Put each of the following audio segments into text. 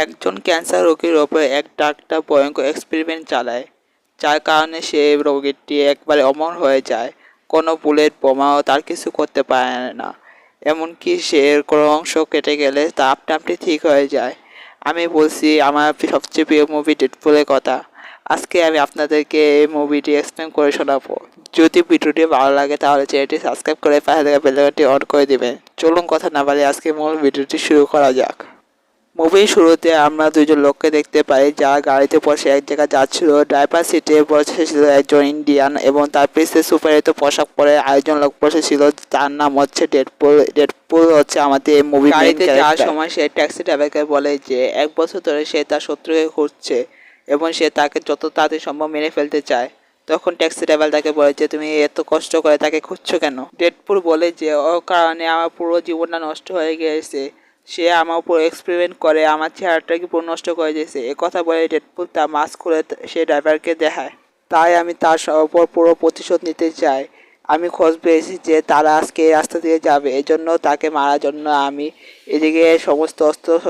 একজন ক্যান্সার রোগীর ওপর এক ডাক্তার ভয়ঙ্কর এক্সপেরিমেন্ট চালায়, যার কারণে সে রোগীটি একবারে অমর হয়ে যায়। কোনো বুলেট বোমাও তার কিছু করতে পারে না। এমনকি সে কোনো অংশ কেটে গেলে তা আপনা আপনি ঠিক হয়ে যায়। আমি বলছি আমার সবচেয়ে প্রিয় মুভি ডেডপুলের কথা। আজকে আমি আপনাদেরকে এই মুভিটি এক্সপ্লেন করে শোনাবো। যদি ভিডিওটি ভালো লাগে তাহলে চ্যানেলটি সাবস্ক্রাইব করে পাশে থাকা বেল আইকনটি অন করে দিবেন। চলুন কথা না বাড়িয়ে আজকে মূল ভিডিওটি শুরু করা যাক। মুভির শুরুতে আমরা দুজন লোককে দেখতে পাই যারা গাড়িতে বসে এক জায়গায় যাচ্ছিল। ড্রাইভার সিটে বসেছিল একজন ইন্ডিয়ান এবং তার পিছে সুপারহিট পোশাক পরে আরেকজন লোক বসেছিল, তার নাম হচ্ছে ডেডপুল। ডেডপুল হচ্ছে আমাদের এই মুভির গাড়িতে যাওয়ার সময় সে ট্যাক্সি ড্রাইভারকে বলে যে 1 বছর ধরে সে তার শত্রুকে খুঁজছে এবং সে তাকে যত তাড়াতাড়ি সম্ভব মেরে ফেলতে চায়। তখন ট্যাক্সি ড্রাইভার তাকে বলে যে তুমি এত কষ্ট করে তাকে খুঁজছো কেন? ডেডপুল বলে যে ওর কারণে আমার পুরো জীবনটা নষ্ট হয়ে গিয়েছে। সে আমার উপর এক্সপেরিমেন্ট করে আমার চেহারাটাকে পুরো নষ্ট করে দিয়েছে। কথা বলে ডেডপুল তার মাস্ক খুলে সে ড্রাইভারকে দেখায়। তাই আমি তার উপর পুরো প্রতিশোধ নিতে চাই। আমি খোঁজ পেয়েছি যে তারা আজকে এই রাস্তা দিয়ে যাবে, এজন্য তাকে মারার জন্য আমি এদিকে সমস্ত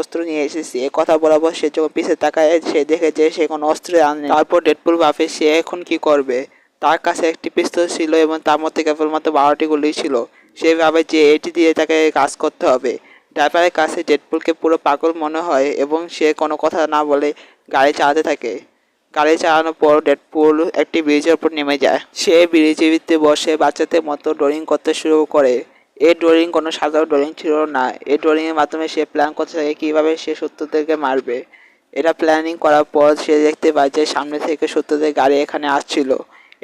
অস্ত্র নিয়ে এসেছি। কথা বলার পর সে যখন পিছে তাকায় সে দেখে যে সে কোনো অস্ত্র আনে। তারপর ডেডপুল ভাবে সে এখন কি করবে। তার কাছে একটি পিস্তল ছিল এবং তার মধ্যে কেবলমাত্র 12টি গুলি ছিল। সে ভাবে যে এটি দিয়ে তাকে কাজ করতে হবে। ড্রাইভারের কাছে ডেডপুলকে পুরো পাগল মনে হয় এবং সে কোনো কথা না বলে গাড়ি চালাতে থাকে। গাড়ি চালানোর পর ডেডপুল একটি ব্রিজের উপর নেমে যায়। সে ব্রিজে বসে বাচ্চাদের মতো ড্রয়িং করতে শুরু করে। এই ড্রয়িং কোনো সাধারণ ড্রয়িং ছিল না। এই ড্রয়িংয়ের মাধ্যমে সে প্ল্যান করতে থাকে কীভাবে সে শত্রুদেরকে মারবে। এটা প্ল্যানিং করার পর সে দেখতে পায় যে সামনে থেকে শত্রুদের গাড়ি এখানে আসছিল।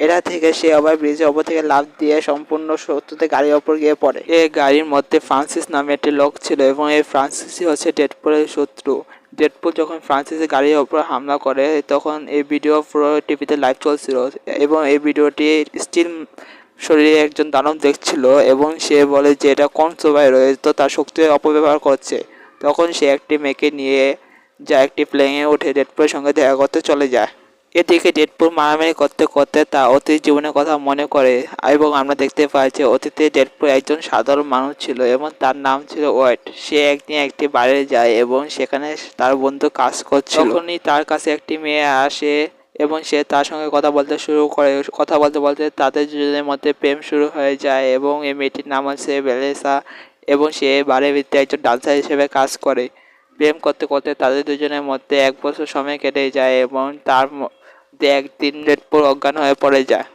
এটা থেকে সে আবার ব্রিজের ওপর থেকে লাফ দিয়ে সম্পূর্ণ শত্রুদের গাড়ির ওপর গিয়ে পড়ে। এই গাড়ির মধ্যে ফ্রান্সিস নামে একটি লোক ছিল এবং এই ফ্রান্সিসই হচ্ছে ডেডপুলের শত্রু। ডেডপুল যখন ফ্রান্সিসের গাড়ির ওপর হামলা করে তখন এই ভিডিও পুরো টিভিতে লাইভ চলছিল এবং এই ভিডিওটি স্টিল শরীরে একজন দানব দেখছিল এবং সে বলে যে এটা কোন সুপার হিরো তার শক্তির অপব্যবহার করছে। তখন সে একটি মেয়েকে নিয়ে যা একটি প্লেনে উঠে ডেডপুলের সঙ্গে দেখা করতে চলে যায়। এদিকে ডেডপুল মারামারি করতে করতে তার অতীত জীবনের কথা মনে করে এবং আমরা দেখতে পাই যে অতীতে ডেডপুল একজন সাধারণ মানুষ ছিল এবং তার নাম ছিল ওয়েট। সে একদিন একটি বাড়ি যায় এবং সেখানে তার বন্ধু কাজ করছিল। তখনই তার কাছে একটি মেয়ে আসে এবং সে তার সঙ্গে কথা বলতে শুরু করে। কথা বলতে বলতে তাদের দুজনের মধ্যে প্রেম শুরু হয়ে যায় এবং এই মেয়েটির নাম হচ্ছে ভ্যালেসা এবং সে বাড়ির ভিতরে একজন ডান্সার হিসেবে কাজ করে। প্রেম করতে করতে তাদের দুজনের মধ্যে 1 বছর সময় কেটে যায় এবং তার একদিন ডেডপুল অজ্ঞান হয়ে পড়ে যায়।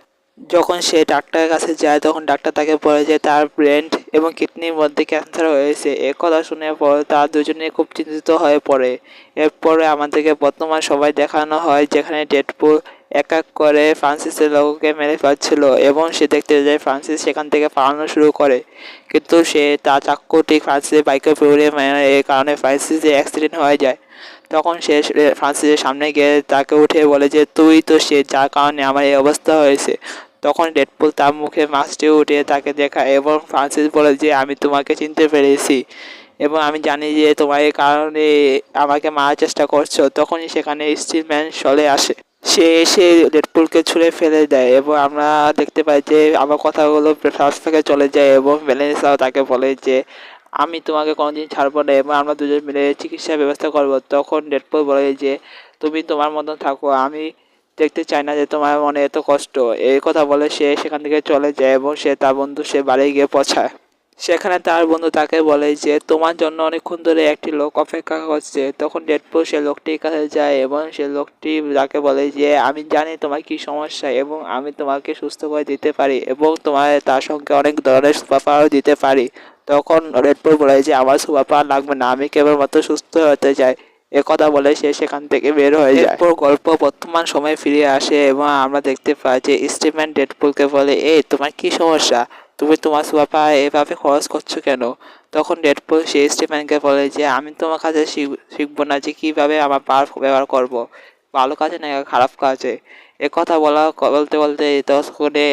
যখন সে ডাক্তারের কাছে যায় তখন ডাক্তার তাকে বলে যে তার ব্রেন এবং কিডনির মধ্যে ক্যান্সার হয়েছে। এ কথা শুনে পর তারা দুজনে খুব চিন্তিত হয়ে পড়ে। এরপরে আমাদেরকে বর্তমান সবাই দেখানো হয় যেখানে ডেডপুল এক এক করে ফ্রান্সিসের লোককে মেরে ফেলছিল এবং সে দেখতে যায় ফ্রান্সিস সেখান থেকে পালানো শুরু করে, কিন্তু সে তার চাকুটি ফ্রান্সিসের বাইকে ফেলে মেরে এই কারণে ফ্রান্সিসের অ্যাক্সিডেন্ট হয়ে যায়। তখন সে ফ্রান্সিসের সামনে গিয়ে তাকে উঠে বলে যে তুই তো সে যার কারণে আমার এই অবস্থা হয়েছে। তখন ডেডপুল তার মুখে মাস্কটি উঠিয়ে তাকে দেখায় এবং ফ্রান্সিস বলে যে আমি তোমাকে চিনতে পেরেছি এবং আমি জানি যে তোমার এই কারণে আমাকে মারার চেষ্টা করছো। তখনই সেখানে স্টিলম্যান চলে আসে। সে এসে ডেডপুলকে ছুঁড়ে ফেলে দেয় এবং আমরা দেখতে পাই যে আমার কথাগুলো ফ্ল্যাশব্যাকে চলে যায় এবং ভ্যালেন্সাও তাকে বলে যে আমি তোমাকে কোনোদিন ছাড়বো না এবং আমরা দুজন মিলে চিকিৎসার ব্যবস্থা করবো। তখন ডেডপুল বলে যে তুমি তোমার মতন থাকো, আমি দেখতে চাই না যে তোমার মনে এত কষ্ট। এই কথা বলে সে সেখান থেকে চলে যায় এবং সে তার বন্ধু সে বাড়ি গিয়ে পৌঁছায়। সেখানে তার বন্ধু তাকে বলে যে তোমার জন্য অনেকক্ষণ ধরে একটি লোক অপেক্ষা করছে। তখন ডেডপুল সে লোকটির কাছে যায় এবং সে লোকটি তাকে বলে যে আমি জানি তোমার কি সমস্যা এবং আমি তোমাকে সুস্থ করে দিতে পারি এবং তোমার তার সঙ্গে অনেক ধরনের সুপার পাওয়ার দিতে পারি। তখন ডেডপুল বলে যে আমার সুপার পাওয়ার লাগবে না, আমি কেবলমাত্র সুস্থ হতে চাই। কথা বলে সে সেখান থেকে বের হয়ে যায়। এরপর গল্প বর্তমান সময়ে ফিরে আসে এবং আমরা দেখতে পাই যে স্টিভেন ডেডপুলকে বলে এই তোমার কি সমস্যা, তুমি তোমার সুপার পাওয়ার এভাবে খরচ করছো কেন? তখন ডেডপুল সেই স্টিভেনকে বলে যে আমি তোমার কাছে শিখবো না যে কীভাবে আমার পাওয়ার ব্যবহার করব, ভালো কাজে না খারাপ কাজে। কথা বলতে বলতে ততক্ষণে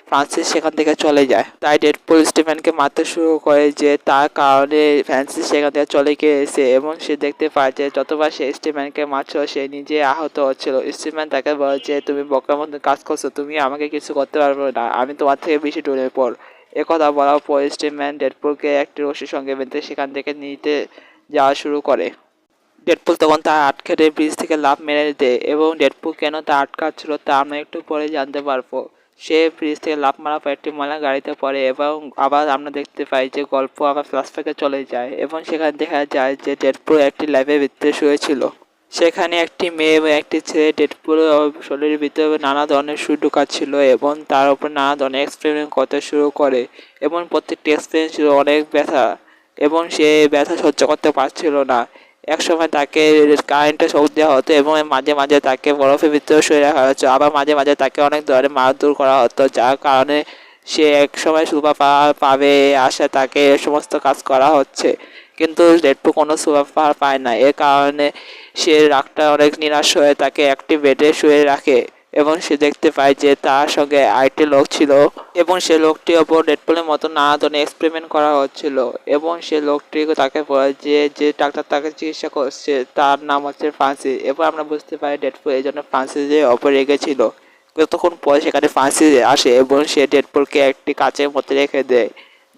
ফ্রান্সিস সেখান থেকে চলে যায়। তাই ডেডপুল স্টিফেনকে মারতে শুরু করে যে তার কারণে ফ্রান্সিস সেখান থেকে চলে গিয়েছে এবং সে দেখতে পায় যে যতবার সে স্টিফেনকে মারছিল সে নিজে আহত হচ্ছিল। স্টিফেন তাকে বলে যে তুমি বকার মধ্যে কাজ করছো, তুমি আমাকে কিছু করতে পারবে না, আমি তোমার থেকে বেশি দূরে পড়। কথা বলার পর স্টিফেন ডেডপুলকে একটি রশির সঙ্গে বেঁধে সেখান থেকে নিতে যাওয়া শুরু করে। ডেডপুল তখন তা আটকে ব্রিজ থেকে লাফ মেরে দেয় এবং ডেডপুল কেন তা আটকাচ্ছিল তা আমরা একটু পরে জানতে পারবো। সে ব্রিজ থেকে লাফ মারার পর একটি ময়লা গাড়িতে পড়ে এবং আবার আমরা দেখতে পাই যে গল্প আবার ফ্ল্যাশব্যাকে চলে যায় এবং সেখানে দেখা যায় যে ডেডপুল একটি ল্যাবের ভিতরে শুয়েছিল। সেখানে একটি মেয়ে এবং একটি ছেলে ডেডপুলের শরীরের ভিতরে নানা ধরনের সুই ঢুকাচ্ছিল এবং তার উপর নানা ধরনের এক্সপেরিমেন্ট করতে শুরু করে এবং প্রত্যেকটি এক্সপেরিমেন্ট ছিল অনেক ব্যথা এবং সে ব্যথা সহ্য করতে পারছিল না। একসময় তাকে কারেন্টের শক দেওয়া হতো এবং মাঝে মাঝে তাকে বরফের ভিতরে শুয়ে রাখা হতো, আবার মাঝে মাঝে তাকে অনেক ধরনের মারধর করা হতো, যার কারণে সে একসময় সুপার পাওয়ার পাবে আশা তাকে এ সমস্ত কাজ করা হচ্ছে। কিন্তু ডেডপুল কোনো সুপার পাওয়ার পায় না, এর কারণে সে রাগটা অনেক নিরাশ হয়ে তাকে একটি বেডে শুয়ে রাখে এবং সে দেখতে পায় যে তার সঙ্গে আরেকটি লোক ছিল এবং সে লোকটির ওপর ডেডপুলের মতো নানা ধরনের এক্সপেরিমেন্ট করা হচ্ছিল এবং সে লোকটি তাকে বলে যে যে ডাক্তার তাকে চিকিৎসা করছে তার নাম হচ্ছে ফ্রান্সিস। এরপর আমরা বুঝতে পারি ডেডপুল এই জন্য ফ্রান্সিসের ওপর রেগেছিল। কতক্ষণ পরে সেখানে ফ্রান্সিস আসে এবং সে ডেডপুলকে একটি কাচের মধ্যে রেখে দেয়,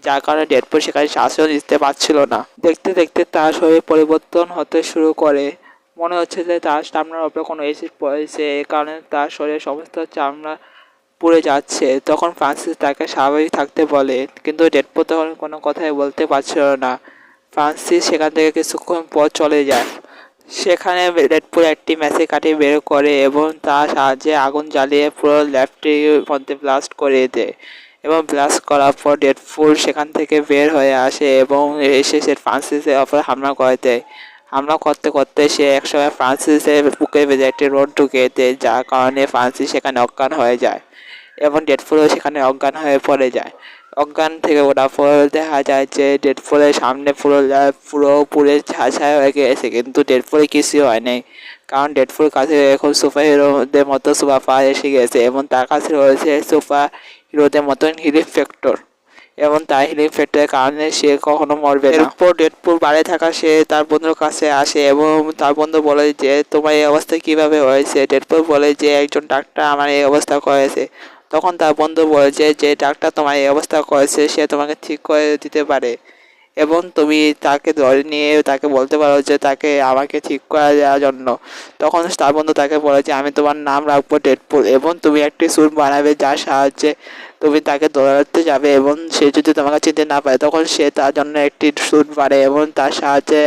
যার কারণে ডেডপুল সেখানে শ্বাসও নিতে পারছিল না। দেখতে দেখতে তার শরীর পরিবর্তন হতে শুরু করে, মনে হচ্ছে যে তার চামড়ার উপরে কোনো এসিড পড়েছে, এ কারণে তার শরীরের সমস্ত চামড়া পুড়ে যাচ্ছে। তখন ফ্রান্সিস তাকে স্বাভাবিক থাকতে বলে, কিন্তু ডেডপুল তখন কোনো কথাই বলতে পারছিল না। ফ্রান্সিস সেখান থেকে কিছুক্ষণ পর চলে যায়। সেখানে ডেডপুল একটি ম্যাচের কাঠি বের করে এবং তার সাহায্যে আগুন জ্বালিয়ে পুরো ল্যাবটির মধ্যে ব্লাস্ট করে দেয় এবং ব্লাস্ট করার পর ডেডপুল সেখান থেকে বের হয়ে আসে এবং এসে সে ফ্রান্সিসের ওপর হামলা করে দেয়। হামলা করতে করতে সে একসময় ফ্রান্সিসের বুকে বেঁধে একটি রড ঢুকিয়ে দেয়, যার কারণে ফ্রান্সিস সেখানে অজ্ঞান হয়ে যায় এবং ডেডপুলও সেখানে অজ্ঞান হয়ে পড়ে যায়। অজ্ঞান থেকে ওঠার পর দেখা যায় যে ডেডপুলের সামনে পুরো পুড়ে ছাই হয়ে গেছে, কিন্তু ডেডপুলের কিছুই হয় নাই, কারণ ডেডপুলের কাছে এখন সুপার হিরোদের মতো সুপার পাওয়ার এসে গেছে এবং তার কাছে রয়েছে সুপার হিরোদের মতন হিলিং ফ্যাক্টর এবং তার হিলিং ফ্যাক্টরের কারণে সে কখনো মরবে না। এরপর ডেডপুল বাড়ি থাকা সে তার বন্ধুর কাছে আসে এবং তার বন্ধু বলে যে তোমার এই অবস্থা কিভাবে হয়েছে। ডেডপুল বলে যে একজন ডাক্তার আমার এই অবস্থা করেছে। তখন তার বন্ধু বলে যে ডাক্তার তোমার এই অবস্থা করেছে সে তোমাকে ঠিক করে দিতে পারে এবং তুমি তাকে ধরে নিয়ে তাকে বলতে পারো যে তাকে আমাকে ঠিক করে দেওয়ার জন্য। তখন তার বন্ধু তাকে বলে যে আমি তোমার নাম রাখবো ডেডপুল এবং তুমি একটি স্যুট বানাবে যার সাহায্যে তুমি তাকে ধরতে যাবে এবং সে যদি তোমাকে চিনতে না পারে তখন সে তার জন্য একটি স্যুট বানায় এবং তার সাহায্যে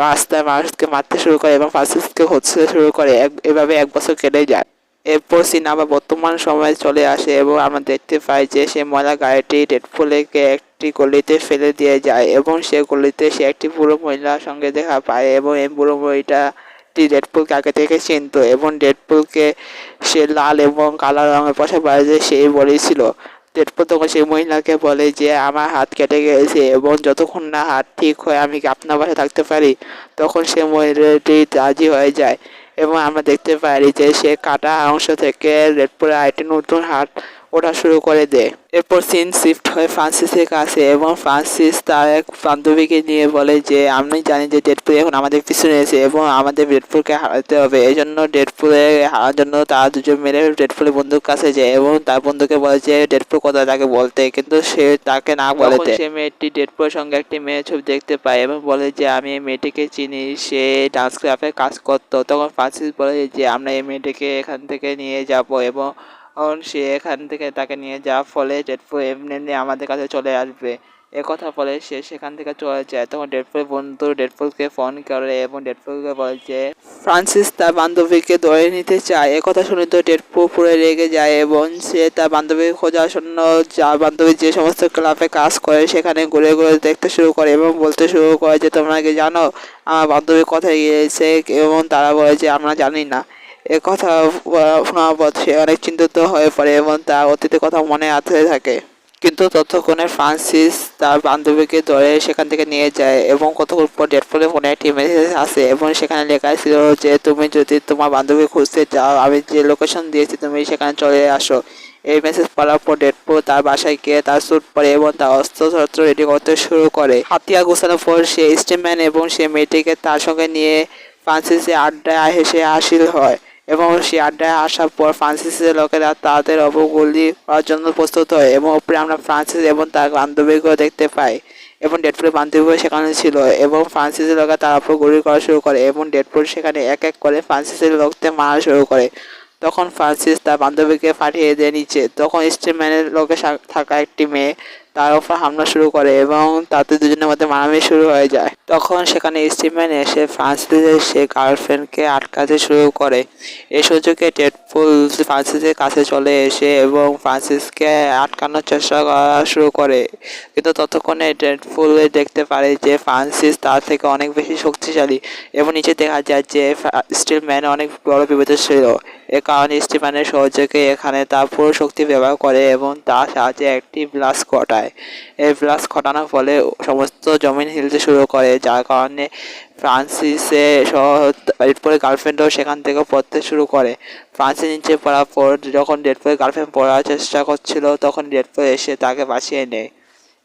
রাস্তায় মানুষকে মারতে শুরু করে এবং ফাঁসিকে হচ্ছে শুরু করে। এভাবে 1 বছর কেটে যায়। এরপর সিন আবার বর্তমান সময়ে চলে আসে এবং আমরা দেখতে পাই যে সে ময়লা গাড়িটি ডেডপুলকে একটি গলিতে ফেলে দিয়ে যায় এবং সে গলিতে সে একটি বুড়ো মহিলার সঙ্গে দেখা পায় এবং এই বুড়ো মহিলাটা ডেডপুলকে আগে থেকে চিনত এবং ডেডপুলকে সে লাল এবং কালো রঙের পোশাক পরে সেই বলেছিল। ডেডপুল তখন সেই মহিলাকে বলে যে আমার হাত কেটে গেছে এবং যতক্ষণ না হাত ঠিক হয় আমি কি আপনার বাসায় থাকতে পারি। তখন সে মহিলাটি রাজি হয়ে যায় এবং আমরা দেখতে পারি যে সে কাটা অংশ থেকে ডেডপুলের আরেকটি নতুন হাত ওঠা শুরু করে দেয়। এরপর সিন শিফট হয় ফ্রান্সিসের কাছে এবং ফ্রান্সিস তার এক বান্ধবীকে নিয়ে বলে যে আমি জানি যে ডেডপুল এখন আমাদের পিছনে এসে এবং আমাদের ডেডপুলকে হারাতে হবে, এই জন্য ডেডপুলে হারার জন্য তারা দুজন মিলে ডেডপুলের বন্ধুর কাছে যায় এবং তার বন্ধুকে বলে যে ডেডপুল কোথায় তাকে বলতে, কিন্তু সে তাকে না বলে দেয়। সে মেয়েটি ডেডপুলের সঙ্গে একটি মেয়ের ছবি দেখতে পায় এবং বলে যে আমি এই মেয়েটিকে চিনি, সে ডান্স ক্লাবে কাজ করতো। তখন ফ্রান্সিস বলে যে আমরা এই মেয়েটিকে এখান থেকে নিয়ে যাব এবং সে এখান থেকে তাকে নিয়ে যাওয়ার ফলে ডেডপুল এমনি আমাদের কাছে চলে আসবে। একথা বলে সে সেখান থেকে চলে যায়। তখন ডেডপুল বন্ধু ডেডপুলকে ফোন করে এবং ডেডপুলকে বলে যে ফ্রান্সিস তার বান্ধবীকে ধরে নিতে চায়। একথা শুনে তো ডেডপুল পুরো রেগে যায় এবং সে তার বান্ধবীকে খোঁজার জন্য যা বান্ধবী যে সমস্ত ক্লাবে কাজ করে সেখানে ঘুরে ঘুরে দেখতে শুরু করে এবং বলতে শুরু করে যে তোমরা কি জানো আমার বান্ধবী কোথায় গিয়েছে, এবং তারা বলে যে আমরা জানি না। একথা শোনার পর সে অনেক চিন্তিত হয়ে পড়ে এবং তার অতীতের কথা মনে আসতে থাকে। কিন্তু ততক্ষণে ফ্রান্সিস তার বান্ধবীকে ধরে সেখান থেকে নিয়ে যায় এবং কতক্ষণ পর ডেডপুলের ফোনে একটি মেসেজ আসে এবং সেখানে লেখা ছিল যে তুমি যদি তোমার বান্ধবী খুঁজতে চাও আমি যে লোকেশন দিয়েছি তুমি সেখানে চলে আসো। এই মেসেজ পড়ার পর ডেডপুল তার বাসায় গিয়ে তার স্যুট পরে এবং তার অস্ত্রশস্ত্র রেডি করতে শুরু করে। হাতিয়ার গোছানোর পর সে স্টেম্যান এবং সে মেয়েটিকে তার সঙ্গে নিয়ে ফ্রান্সিসের আড্ডায় হেসে হাসিল হয় এবং সে আড্ডায় আসার পর ফ্রান্সিসের লোকেরা তাদের অবগুলি করার জন্য প্রস্তুত হয় এবং উপরে আমরা ফ্রান্সিস এবং তার বান্ধবীকেও দেখতে পাই এবং ডেডপুলের বান্ধবীও সেখানে ছিল এবং ফ্রান্সিসের লোকেরা তার উপর গুলি করা শুরু করে এবং ডেডপুল সেখানে এক এক করে ফ্রান্সিসের লোকদের মারা শুরু করে। তখন ফ্রান্সিস তার বান্ধবীকে পাঠিয়ে দেয় নিচে। তখন স্টিলম্যানের লোকে থাকা একটি মেয়ে তার উপর হামলা শুরু করে এবং তাতে দুজনের মধ্যে মারামারি শুরু হয়ে যায়। তখন সেখানে স্টিলম্যান এসে ফ্রান্সিসের সে গার্লফ্রেন্ডকে আটকাতে শুরু করে। এই সুযোগে ডেডপুল ফ্রান্সিসের কাছে চলে এসে এবং ফ্রান্সিসকে আটকানোর চেষ্টা করা শুরু করে, কিন্তু ততক্ষণে ডেডপুল দেখতে পারে যে ফ্রান্সিস তার থেকে অনেক বেশি শক্তিশালী এবং নিচে দেখা যায় যে স্টিলম্যান অনেক বড় বিপদে ছিল। এ কারণে স্টিফানের সহযোগে এখানে তার পুরো শক্তি ব্যবহার করে এবং তার সাহায্যে একটি ব্লাস্ট ঘটায়। এই ব্লাস্ট ঘটানোর ফলে সমস্ত জমিন হিলতে শুরু করে, যার কারণে ফ্রান্সিসে সহ ডেডপুলের গার্লফ্রেন্ডও সেখান থেকে পড়তে শুরু করে। ফ্রান্সিস নিচে পড়ার পর যখন ডেডপুলের গার্লফ্রেন্ড পড়ার চেষ্টা করছিল তখন ডেডপুল এসে তাকে বাঁচিয়ে নেয়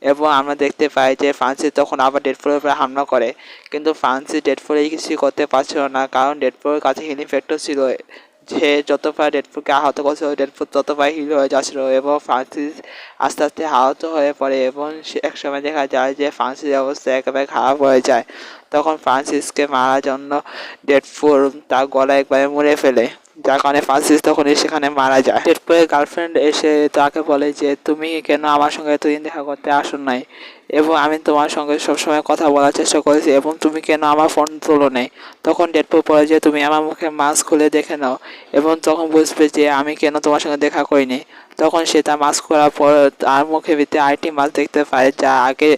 এবং আমরা দেখতে পাই যে ফ্রান্সিস তখন আবার ডেডপুলের উপরে হামলা করে, কিন্তু ফ্রান্সিস ডেডপুলের কিছুই করতে পারছিল না, কারণ ডেডপুলের কাছে হিলিং ফ্যাক্টর ছিল। যে যতবার ডেডপুলকে আহত করছিল ডেডপুল ততবার হিল হয়ে যাচ্ছিল এবং ফ্রান্সিস আস্তে আস্তে আহত হয়ে পড়ে এবং এক সময় দেখা যায় যে ফ্রান্সিসের অবস্থা একেবারে খারাপ হয়ে যায়। তখন ফ্রান্সিসকে মারার জন্য ডেডপুল তার গলা একবারে মুড়ে ফেলে, যার কারণে ফ্রান্সিস তখনই সেখানে মারা যায়। ডেডপুলের গার্লফ্রেন্ড এসে তাকে বলে যে তুমি কেন আমার সঙ্গে এতদিন দেখা করতে আসো নাই এবং আমি তোমার সঙ্গে সবসময় কথা বলার চেষ্টা করেছি এবং তুমি কেন আমার ফোন তোলো নেই। তখন ডেডপুল বলে যে তুমি আমার মুখে মাস্ক খুলে দেখে নাও এবং তখন বুঝবে যে আমি কেন তোমার সঙ্গে দেখা করিনি। তখন সে তার মাস্ক খোলার পর তার মুখের ভিতরে আরেকটি মাস্ক দেখতে পায় যা আগে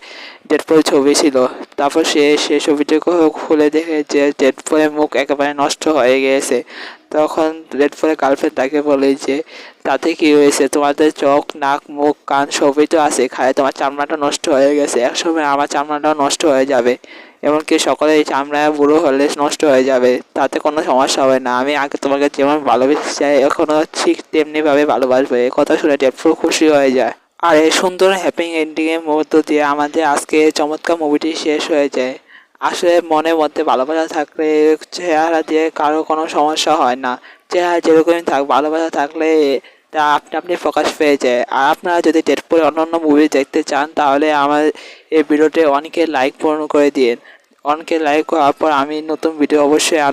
ডেডপুলের ছবি ছিল। তারপর সে ছবিটিকে খুলে দেখে যে ডেডপুলের মুখ একেবারে নষ্ট হয়ে গিয়েছে। তখন ডেডপুলের গার্লফ্রেন্ড তাকে বলে যে তাতে কি হয়েছে, তোমাদের চোখ নাক মুখ কান সবই তো আছে, খায় তোমার চামড়াটা নষ্ট হয়ে গেছে, একসময় আমার চামড়াটাও নষ্ট হয়ে যাবে, এমনকি সকলের চামড়া বুড়ো হলে নষ্ট হয়ে যাবে, তাতে কোনো সমস্যা হবে না, আমি আগে তোমাকে যেমন ভালোবেসে চাই এখনও ঠিক তেমনিভাবে ভালোবাসবো। এই কথা শুনে ডেডপুল খুশি হয়ে যায়। আর এই সুন্দর হ্যাপি এন্ডিংয়ের মধ্য দিয়ে আমাদের আজকে চমৎকার মুভিটি শেষ হয়ে যায়। আসলে মনের মধ্যে ভালোবাসা থাকলে চেহারা দিয়ে কারো কোনো সমস্যা হয় না, চেহারা যেরকমই থাক ভালোবাসা থাকলে তা আপনি আপনি প্রকাশ পেয়ে যায়। আর আপনারা যদি ডেডপুলের অন্যান্য মুভি দেখতে চান তাহলে আমার এই ভিডিওতে অনেকে লাইক পূরণ করে দিন। অনেকে লাইক করার পর আমি নতুন ভিডিও অবশ্যই